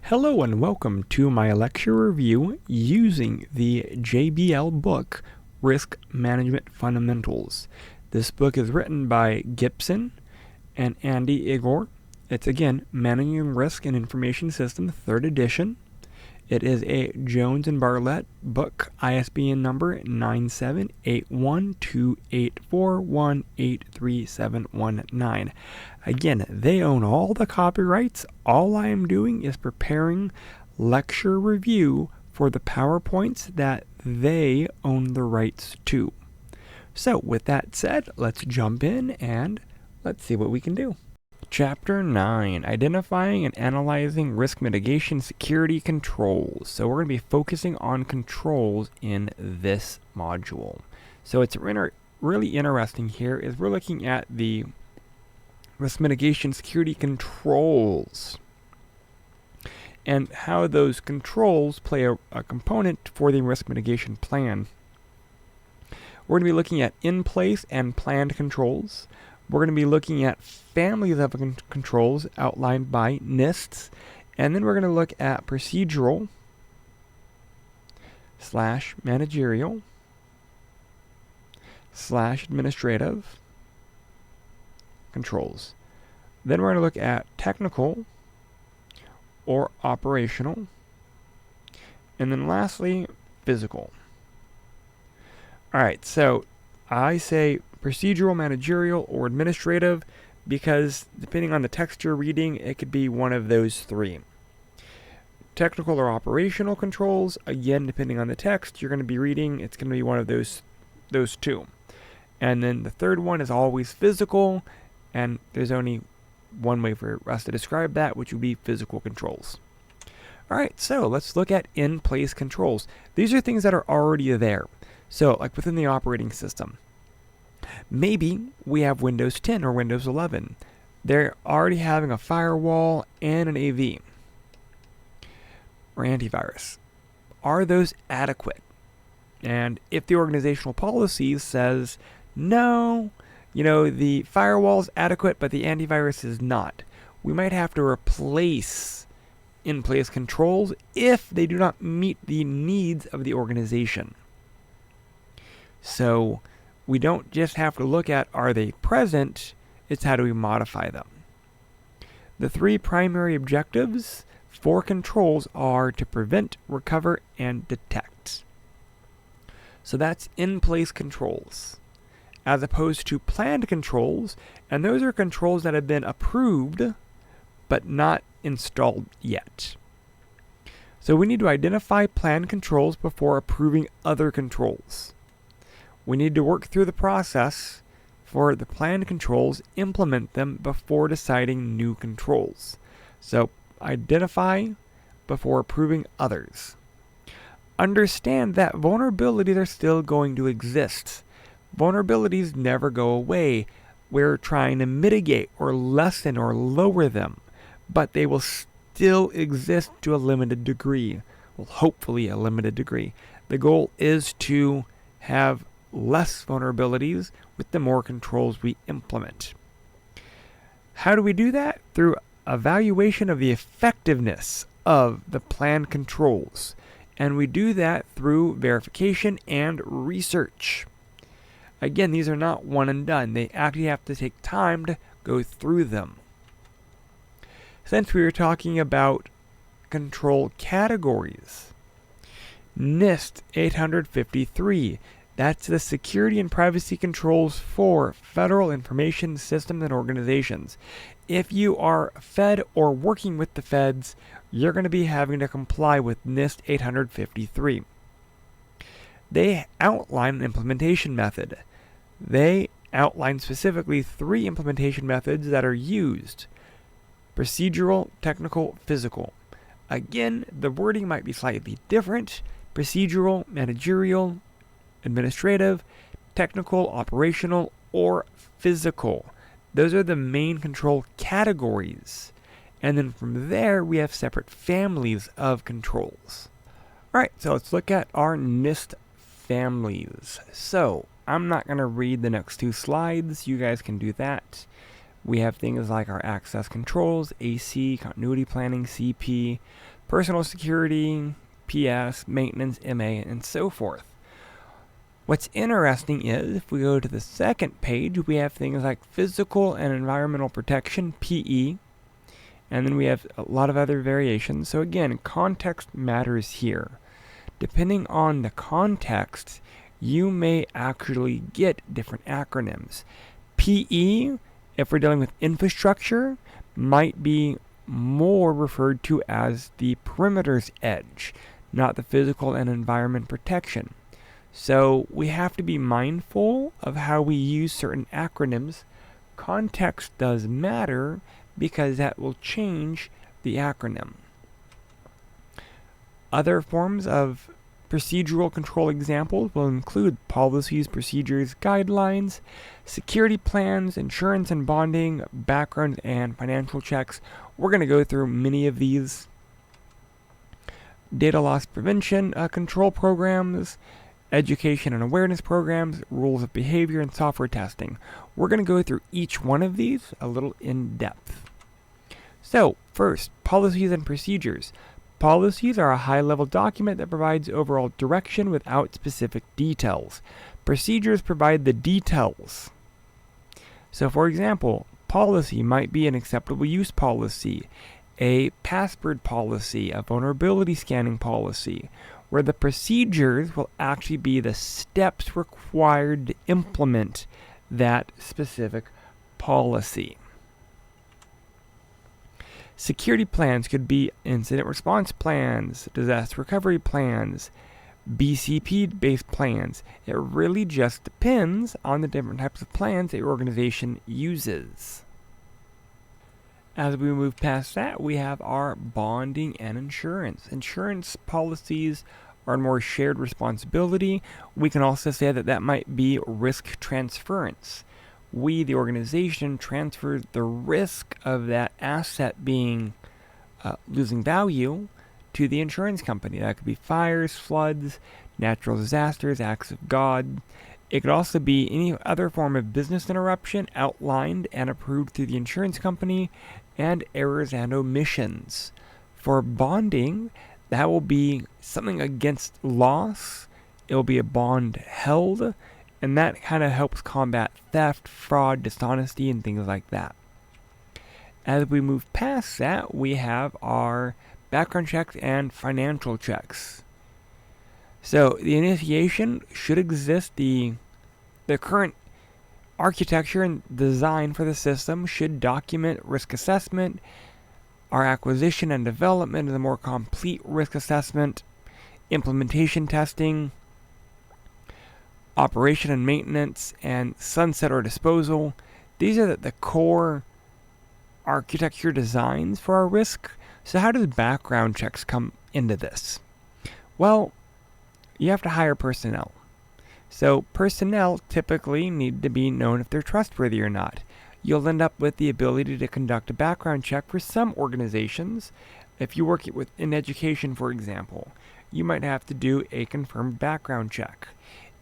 Hello and welcome to my lecture review using the JBL book, Risk Management Fundamentals. This book is written by Gibson and Igonor. It's again, Managing Risk in Information System, 3rd edition. It is a Jones and Bartlett book, ISBN number 9781284183719. Again, they own all the copyrights. All I am doing is preparing lecture review for the PowerPoints that they own the rights to. So with that said, let's jump in and let's see what we can do. Chapter 9, Identifying and Analyzing Risk Mitigation Security Controls. So we're going to be focusing on controls in this module. So it's really interesting here is we're looking at the risk mitigation security controls and how those controls play a component for the risk mitigation plan. We're going to be looking at in-place and planned controls. We're going to be looking at families of controls outlined by NISTs, and then we're going to look at procedural / managerial / administrative controls. Then we're going to look at technical or operational, and then lastly, physical. Alright, so I say procedural, managerial, or administrative because depending on the text you're reading, it could be one of those three. Technical or operational controls, again, depending on the text you're going to be reading, it's going to be one of those two. And then the third one is always physical, and there's only one way for us to describe that, which would be physical controls. Alright, so let's look at in-place controls. These are things that are already there. So, like within the operating system. Maybe we have Windows 10 or Windows 11. They're already having a firewall and an AV or antivirus. Are those adequate? And if the organizational policy says, no, the firewall is adequate, but the antivirus is not, we might have to replace in-place controls if they do not meet the needs of the organization. So we don't just have to look at are they present, it's how do we modify them. The three primary objectives for controls are to prevent, recover, and detect. So that's in-place controls, as opposed to planned controls, and those are controls that have been approved but not installed yet. So we need to identify planned controls before approving other controls. We need to work through the process for the planned controls, implement them before deciding new controls. So identify before approving others. Understand that vulnerabilities are still going to exist. Vulnerabilities never go away. We're trying to mitigate or lessen or lower them, but they will still exist to a limited degree. Well, hopefully a limited degree. The goal is to have less vulnerabilities with the more controls we implement. How do we do that? Through evaluation of the effectiveness of the planned controls. And we do that through verification and research. Again, these are not one and done. They actually have to take time to go through them. Since we were talking about control categories, NIST 853, that's the security and privacy controls for federal information systems and organizations. If you are Fed or working with the Feds, you're going to be having to comply with NIST 853. They outline an implementation method. They outline specifically 3 implementation methods that are used: procedural, technical, physical. Again, the wording might be slightly different. Procedural, managerial, administrative, technical, operational, or physical. Those are the main control categories. And then from there, we have separate families of controls. Alright, so let's look at our NIST families. So, I'm not going to read the next 2 slides. You guys can do that. We have things like our access controls, AC, continuity planning, CP, personal security, PS, maintenance, MA, and so forth. What's interesting is, if we go to the second page, we have things like physical and environmental protection, PE, and then we have a lot of other variations. So again, context matters here. Depending on the context, you may actually get different acronyms. PE, if we're dealing with infrastructure, might be more referred to as the perimeter's edge, not the physical and environment protection. So we have to be mindful of how we use certain acronyms. Context does matter because that will change the acronym. Other forms of procedural control examples will include policies, procedures, guidelines, security plans, insurance and bonding, background and financial checks. We're going to go through many of these. Data loss prevention control programs, education and awareness programs, rules of behavior, and software testing. We're going to go through each one of these a little in depth. So, first, policies and procedures. Policies are a high-level document that provides overall direction without specific details. Procedures provide the details. So, for example, policy might be an acceptable use policy, a password policy, a vulnerability scanning policy, where the procedures will actually be the steps required to implement that specific policy. Security plans could be incident response plans, disaster recovery plans, BCP-based plans. It really just depends on the different types of plans the organization uses. As we move past that, we have our bonding and insurance. Insurance policies are more shared responsibility. We can also say that that might be risk transference. We, the organization, transfer the risk of that asset being losing value to the insurance company. That could be fires, floods, natural disasters, acts of God. It could also be any other form of business interruption outlined and approved through the insurance company, and errors and omissions. For bonding, that will be something against loss. It will be a bond held, and that kind of helps combat theft, fraud, dishonesty, and things like that. As we move past that, we have our background checks and financial checks. So the initiation should exist. The current architecture and design for the system should document risk assessment, our acquisition and development of the more complete risk assessment, implementation testing, operation and maintenance, and sunset or disposal. These are the core architecture designs for our risk. So how does background checks come into this? Well, you have to hire personnel. So personnel typically need to be known if they're trustworthy or not. You'll end up with the ability to conduct a background check for some organizations. If you work in education, for example, you might have to do a confirmed background check.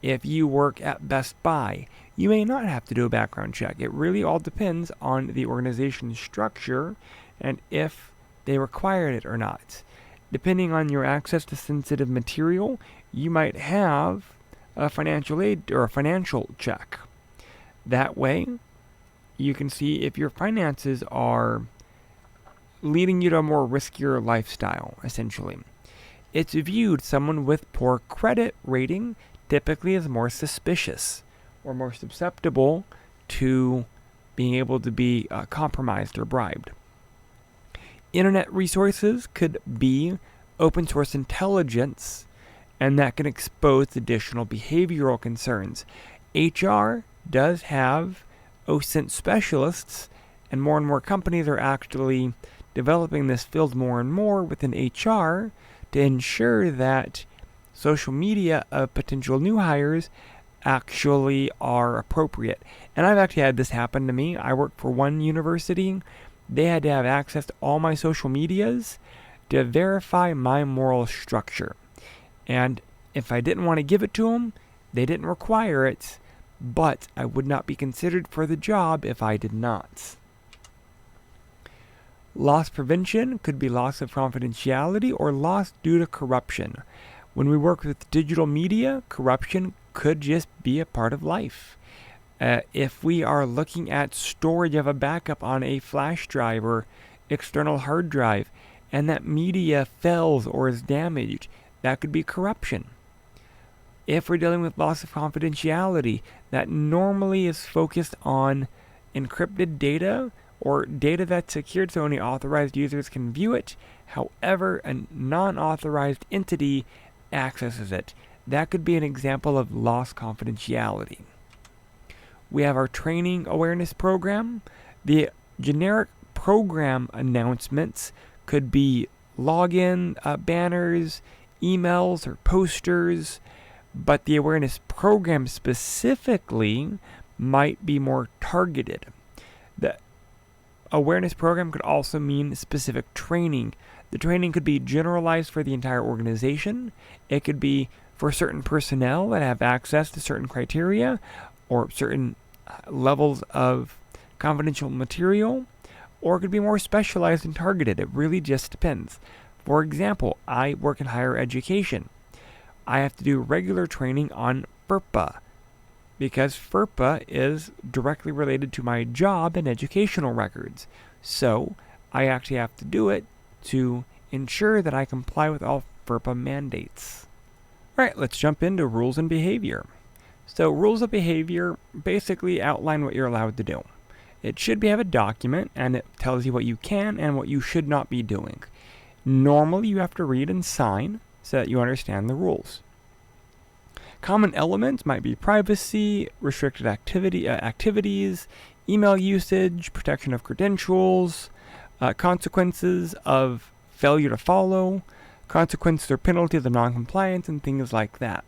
If you work at Best Buy, you may not have to do a background check. It really all depends on the organization's structure and if they require it or not. Depending on your access to sensitive material, you might have a financial aid or a financial check. That way, you can see if your finances are leading you to a more riskier lifestyle, essentially. It's viewed someone with poor credit rating typically is more suspicious or more susceptible to being able to be compromised or bribed. Internet resources could be open source intelligence, and that can expose additional behavioral concerns. HR does have OSINT specialists, and more companies are actually developing this field more and more within HR to ensure that social media of potential new hires actually are appropriate. And I've actually had this happen to me. I work for one university. They had to have access to all my social medias to verify my moral structure. And if I didn't want to give it to them, they didn't require it, but I would not be considered for the job if I did not. Loss prevention could be loss of confidentiality or loss due to corruption. When we work with digital media, corruption could just be a part of life. If we are looking at storage of a backup on a flash drive or external hard drive, and that media fails or is damaged, that could be corruption. If we're dealing with loss of confidentiality, that normally is focused on encrypted data or data that's secured so only authorized users can view it. However, a non-authorized entity accesses it. That could be an example of lost confidentiality. We have our training awareness program. The generic program announcements could be login banners, emails, or posters, but the awareness program specifically might be more targeted. The awareness program could also mean specific training. The training could be generalized for the entire organization. It could be for certain personnel that have access to certain criteria or certain levels of confidential material, or it could be more specialized and targeted. It really just depends. For example, I work in higher education. I have to do regular training on FERPA because FERPA is directly related to my job and educational records. So I actually have to do it to ensure that I comply with all FERPA mandates. All right, let's jump into rules and behavior. So rules of behavior basically outline what you're allowed to do. It should have a document, and it tells you what you can and what you should not be doing. Normally, you have to read and sign so that you understand the rules. Common elements might be privacy, restricted activities, email usage, protection of credentials, consequences of failure to follow, consequences or penalties of noncompliance, and things like that.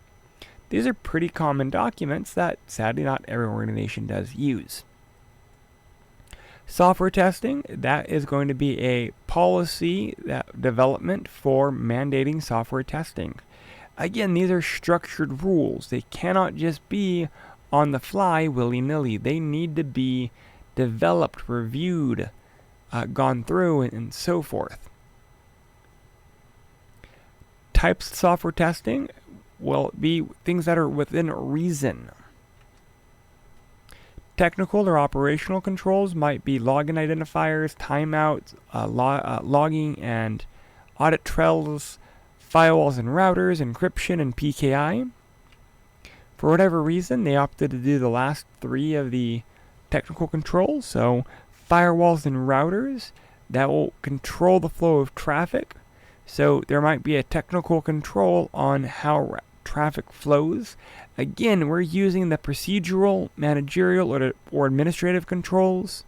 These are pretty common documents that sadly not every organization does use. Software testing, that is going to be a policy development for mandating software testing. Again, these are structured rules. They cannot just be on the fly willy-nilly. They need to be developed, reviewed, gone through, and so forth. Types of software testing will be things that are within reason. Technical or operational controls might be login identifiers, timeouts, logging and audit trails, firewalls and routers, encryption, and PKI. For whatever reason, they opted to do the last three of the technical controls. So firewalls and routers, that will control the flow of traffic. So there might be a technical control on how traffic flows. Again, we're using the procedural, managerial, or administrative controls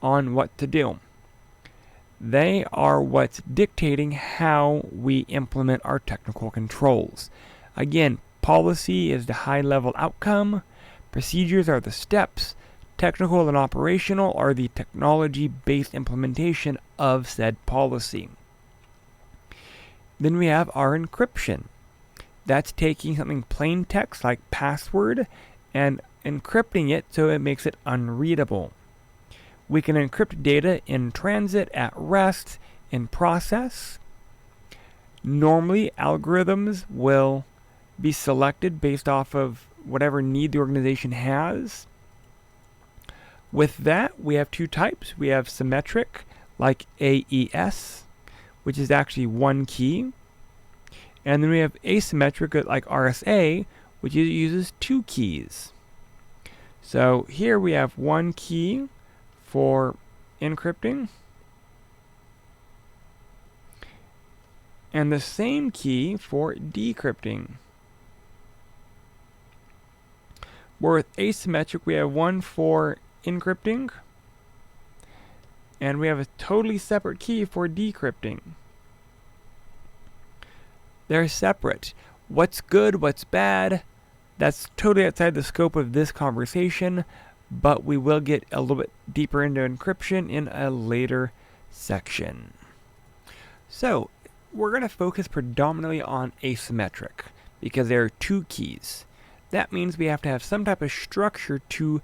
on what to do. They are what's dictating how we implement our technical controls. Again, policy is the high-level outcome, procedures are the steps, technical and operational are the technology-based implementation of said policy. Then we have our encryption. That's taking something plain text like password and encrypting it so it makes it unreadable. We can encrypt data in transit, at rest, in process. Normally, algorithms will be selected based off of whatever need the organization has. With that, we have two types. We have symmetric, like AES, which is actually one key. And then we have asymmetric, like RSA, which uses two keys. So here we have one key for encrypting, and the same key for decrypting. Where with asymmetric, we have one for encrypting, and we have a totally separate key for decrypting. They're separate. What's good, what's bad, that's totally outside the scope of this conversation, but we will get a little bit deeper into encryption in a later section. So, we're going to focus predominantly on asymmetric because there are two keys. That means we have to have some type of structure to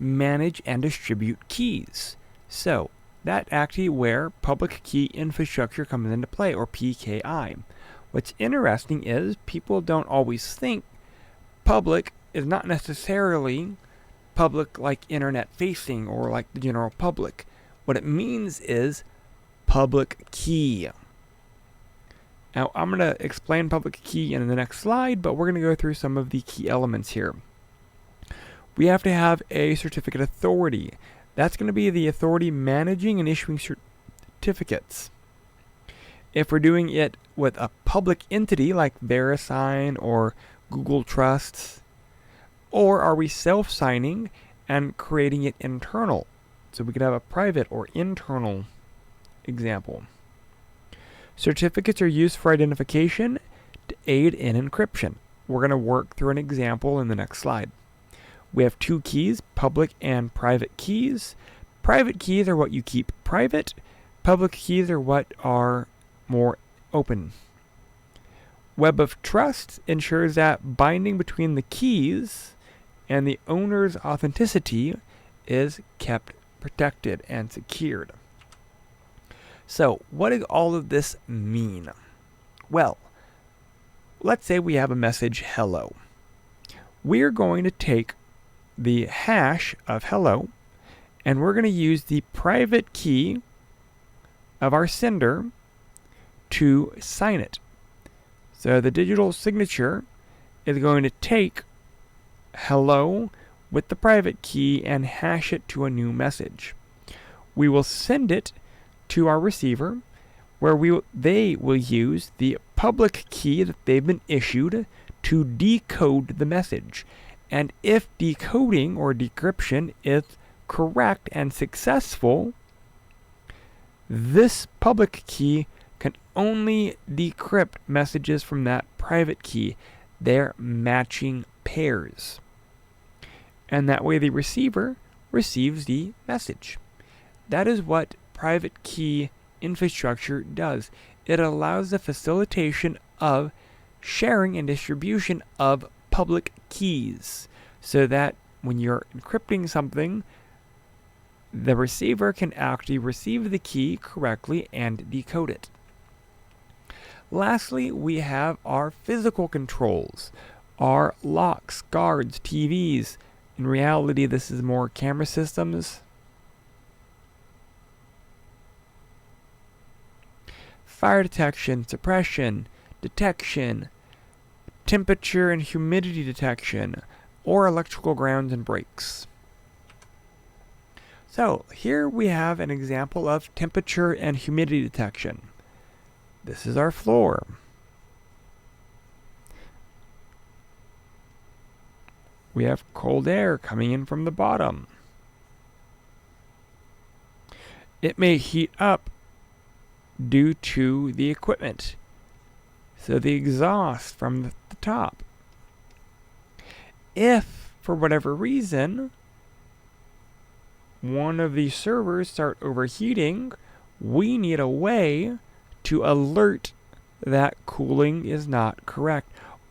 manage and distribute keys. So, That's actually where public key infrastructure comes into play, or PKI. What's interesting is people don't always think public is not necessarily public like internet facing or like the general public. What it means is public key. Now, I'm going to explain public key in the next slide, but we're going to go through some of the key elements here. We have to have a certificate authority. That's going to be the authority managing and issuing certificates. If we're doing it with a public entity like VeriSign or Google Trusts, or are we self-signing and creating it internal? So we could have a private or internal example. Certificates are used for identification to aid in encryption. We're going to work through an example in the next slide. We have two keys, public and private keys. Private keys are what you keep private. Public keys are what are more open. Web of trust ensures that binding between the keys and the owner's authenticity is kept protected and secured. So, what does all of this mean? Well, let's say we have a message hello. We're going to take the hash of hello and we're going to use the private key of our sender to sign it. So the digital signature is going to take hello with the private key and hash it to a new message. We will send it to our receiver, where they will use the public key that they've been issued to decode the message. And if decoding or decryption is correct and successful, this public key can only decrypt messages from that private key. They're matching pairs. And that way the receiver receives the message. That is what private key infrastructure does. It allows the facilitation of sharing and distribution of public keys, so that when you're encrypting something, the receiver can actually receive the key correctly and decode it. Lastly, we have our physical controls, our locks, guards, TVs. In reality, this is more camera systems. Fire detection, suppression, detection, temperature and humidity detection, or electrical grounds and brakes. So here we have an example of temperature and humidity detection. This is our floor. We have cold air coming in from the bottom. It may heat up due to the equipment. So the exhaust from the top. If, for whatever reason, one of these servers start overheating, we need a way to alert that cooling is not correct.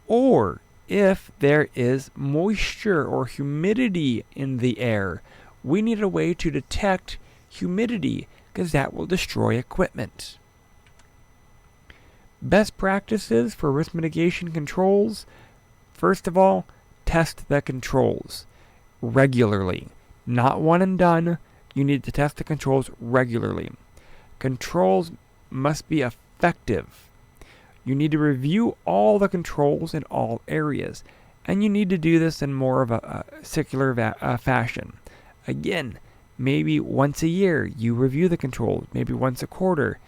Or if there is moisture or humidity in the air, we need a way to detect humidity, because that will destroy equipment. Best practices for risk mitigation controls. First of all, test the controls regularly. Not one and done. You need to test the controls regularly. Controls must be effective. You need to review all the controls in all areas. And you need to do this in more of a circular fashion. Again, maybe once a year you review the controls, maybe once a quarter.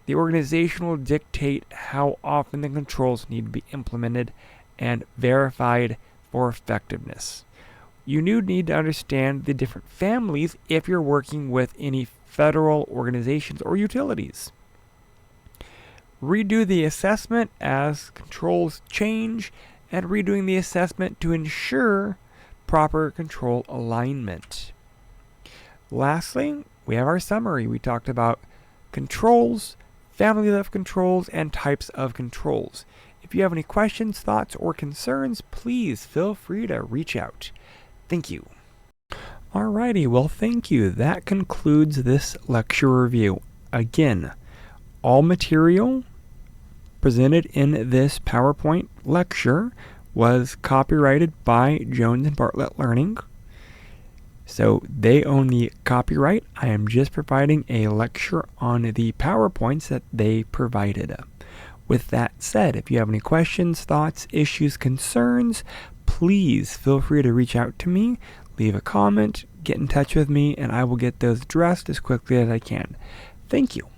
The organization will dictate how often the controls need to be implemented and verified for effectiveness. You need to understand the different families if you're working with any federal organizations or utilities. Redo the assessment as controls change, and redoing the assessment to ensure proper control alignment. Lastly, we have our summary. We talked about controls, family of controls, and types of controls. If you have any questions, thoughts, or concerns, please feel free to reach out. Thank you. Alrighty, well thank you. That concludes this lecture review. Again, all material presented in this PowerPoint lecture was copyrighted by Jones and Bartlett Learning. So they own the copyright. I am just providing a lecture on the PowerPoints that they provided. With that said, if you have any questions, thoughts, issues, concerns, please feel free to reach out to me, leave a comment, get in touch with me, and I will get those addressed as quickly as I can. Thank you.